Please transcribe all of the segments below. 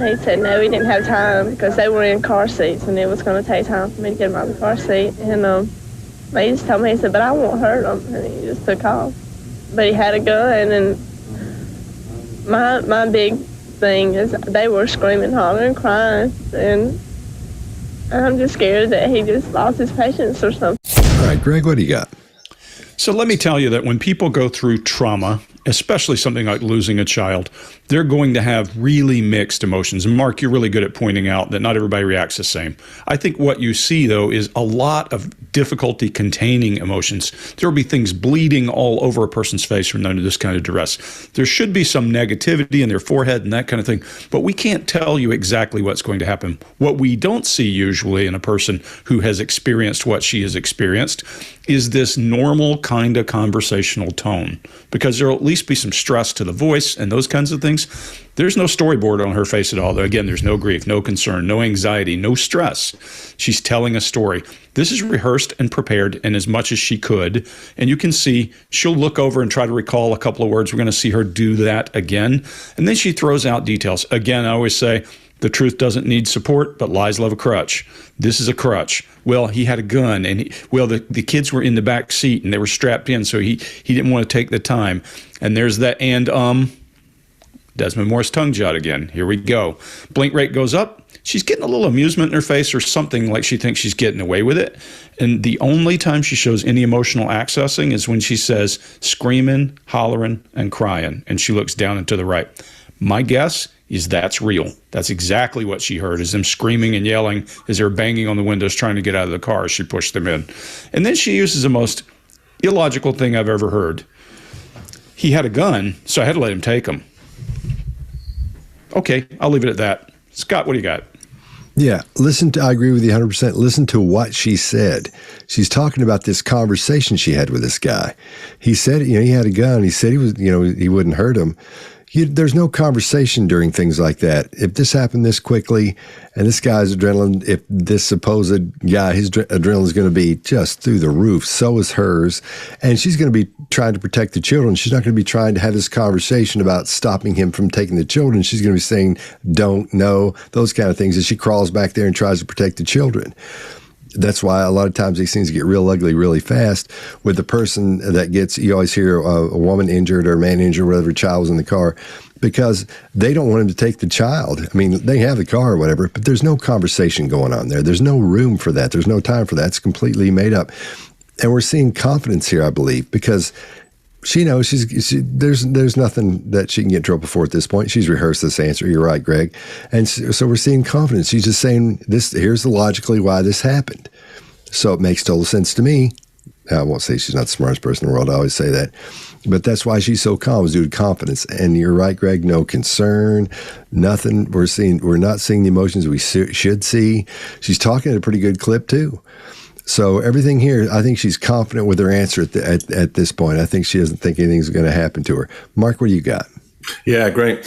he said no, he didn't have time because they were in car seats and it was going to take time for me to get him out of the car seat. And he just told me, he said, but I won't hurt him. And he just took off. But he had a gun, and my big thing is they were screaming, hollering, crying, and I'm just scared that he just lost his patience or something. All right, Greg, what do you got? So let me tell you that when people go through trauma, especially something like losing a child, they're going to have really mixed emotions. And Mark, you're really good at pointing out that not everybody reacts the same. I think what you see, though, is a lot of difficulty containing emotions. There will be things bleeding all over a person's face from under this kind of duress. There should be some negativity in their forehead and that kind of thing, but we can't tell you exactly what's going to happen. What we don't see usually in a person who has experienced what she has experienced is this normal kind of conversational tone, because there will at least be some stress to the voice and those kinds of things. There's no storyboard on her face at all. Again, there's no grief, no concern, no anxiety, no stress. She's telling a story. This is rehearsed and prepared and as much as she could. And you can see she'll look over and try to recall a couple of words. We're going to see her do that again. And then she throws out details. Again, I always say, the truth doesn't need support, but lies love a crutch. This is a crutch. Well, he had a gun, and the kids were in the back seat, and they were strapped in, so he didn't want to take the time. And there's that Desmond Morris tongue jot again. Here we go. Blink rate goes up. She's getting a little amusement in her face or something, like she thinks she's getting away with it. And the only time she shows any emotional accessing is when she says screaming, hollering, and crying, and she looks down and to the right. My guess is that's real. That's exactly what she heard, is them screaming and yelling as they're banging on the windows trying to get out of the car as she pushed them in. And then she uses the most illogical thing I've ever heard. He had a gun, so I had to let him take him. Okay, I'll leave it at that. Scott, what do you got? Yeah, I agree with you 100%. Listen to what she said. She's talking about this conversation she had with this guy. He said, he had a gun. He said he wouldn't hurt him. There's no conversation during things like that. If this happened this quickly and this guy's adrenaline, if this supposed guy, his adrenaline is going to be just through the roof, so is hers. And she's going to be trying to protect the children. She's not going to be trying to have this conversation about stopping him from taking the children. She's going to be saying, don't, no, those kind of things as she crawls back there and tries to protect the children. That's why a lot of times these things get real ugly really fast with the person that gets, you always hear a woman injured or a man injured, whatever, child was in the car, because they don't want him to take the child. I mean, they have the car or whatever, but there's no conversation going on there. There's no room for that. There's no time for that. It's completely made up. And we're seeing confidence here, I believe, because she knows there's nothing that she can get in trouble for at this point. She's rehearsed this answer. You're right, Greg. And so we're seeing confidence. She's just saying this. Here's logically why this happened. So it makes total sense to me. I won't say she's not the smartest person in the world. I always say that. But that's why she's so calm, is due to confidence. And you're right, Greg, no concern, nothing. We're not seeing the emotions we should see. She's talking at a pretty good clip, too. So everything here, I think she's confident with her answer at this point. I think she doesn't think anything's going to happen to her. Mark, what do you got? Yeah, great.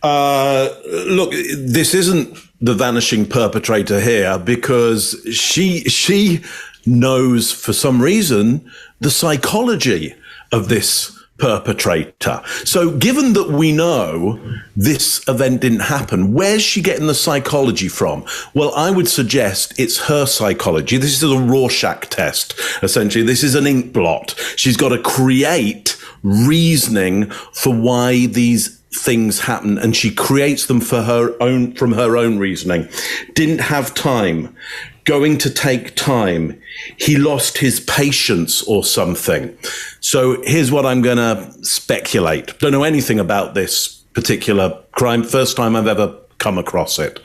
Look, this isn't the vanishing perpetrator here, because she knows for some reason the psychology of this perpetrator. So given that we know this event didn't happen, where's she getting the psychology from? Well, I would suggest it's her psychology. This is a Rorschach test, essentially. This is an ink blot. She's got to create reasoning for why these things happen, and she creates them from her own reasoning. Didn't have time. Going to take time. He lost his patience or something. So here's what I'm going to speculate. Don't know anything about this particular crime. First time I've ever come across it.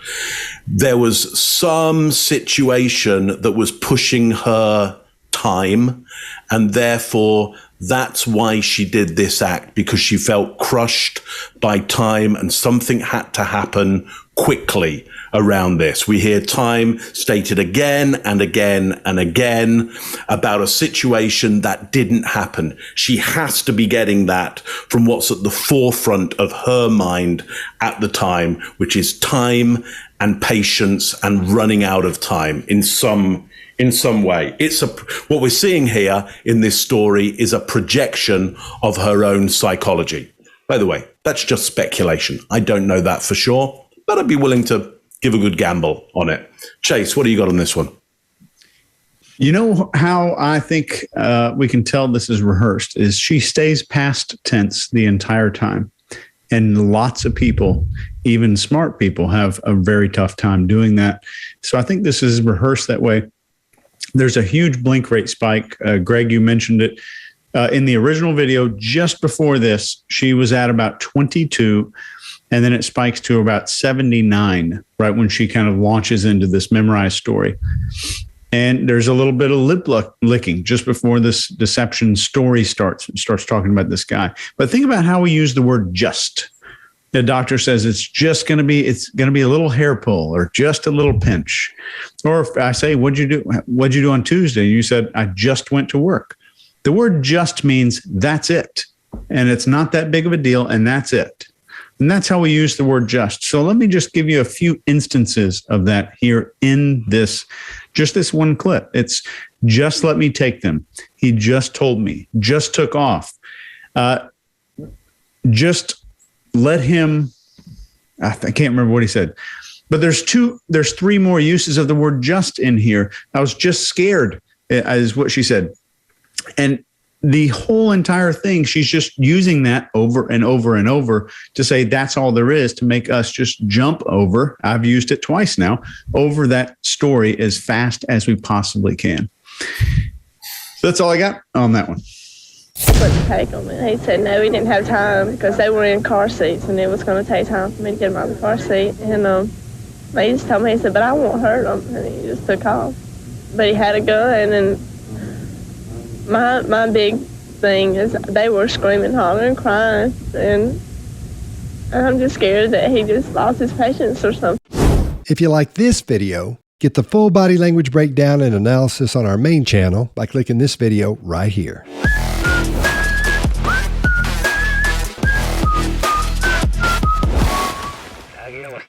There was some situation that was pushing her time, and therefore that's why she did this act, because she felt crushed by time and something had to happen quickly around this. We hear time stated again and again and again about a situation that didn't happen. She has to be getting that from what's at the forefront of her mind at the time, which is time and patience and running out of time in some way. What we're seeing here in this story is a projection of her own psychology. By the way, that's just speculation. I don't know that for sure, but I'd be willing to give a good gamble on it. Chase, what do you got on this one? You know how I think we can tell this is rehearsed is she stays past tense the entire time. And lots of people, even smart people, have a very tough time doing that. So I think this is rehearsed that way. There's a huge blink rate spike. Greg, you mentioned it. In the original video, just before this, she was at about 22, and then it spikes to about 79, right when she kind of launches into this memorized story. And there's a little bit of lip licking just before this deception story starts talking about this guy. But think about how we use the word just. The doctor says it's going to be a little hair pull or just a little pinch. Or if I say, what'd you do on Tuesday? And you said, I just went to work. The word just means that's it. And it's not that big of a deal. And that's it. And that's how we use the word just. So let me just give you a few instances of that here in this one clip. It's just let me take them. He just told me, just took off. Just let him, I can't remember what he said, but there's three more uses of the word just in here. I was just scared is what she said. And the whole entire thing, she's just using that over and over and over to say that's all there is, to make us just jump over. I've used it twice now, over that story as fast as we possibly can. So that's all I got on that one. Couldn't take them, and he said no, he didn't have time because they were in car seats, and it was going to take time for me to get them out of the car seat. And he just told me, he said, but I won't hurt them, and he just took off. But he had a gun, and my big thing is they were screaming, hollering, crying, and I'm just scared that he just lost his patience or something. If you like this video, get the full body language breakdown and analysis on our main channel by clicking this video right here. I get away.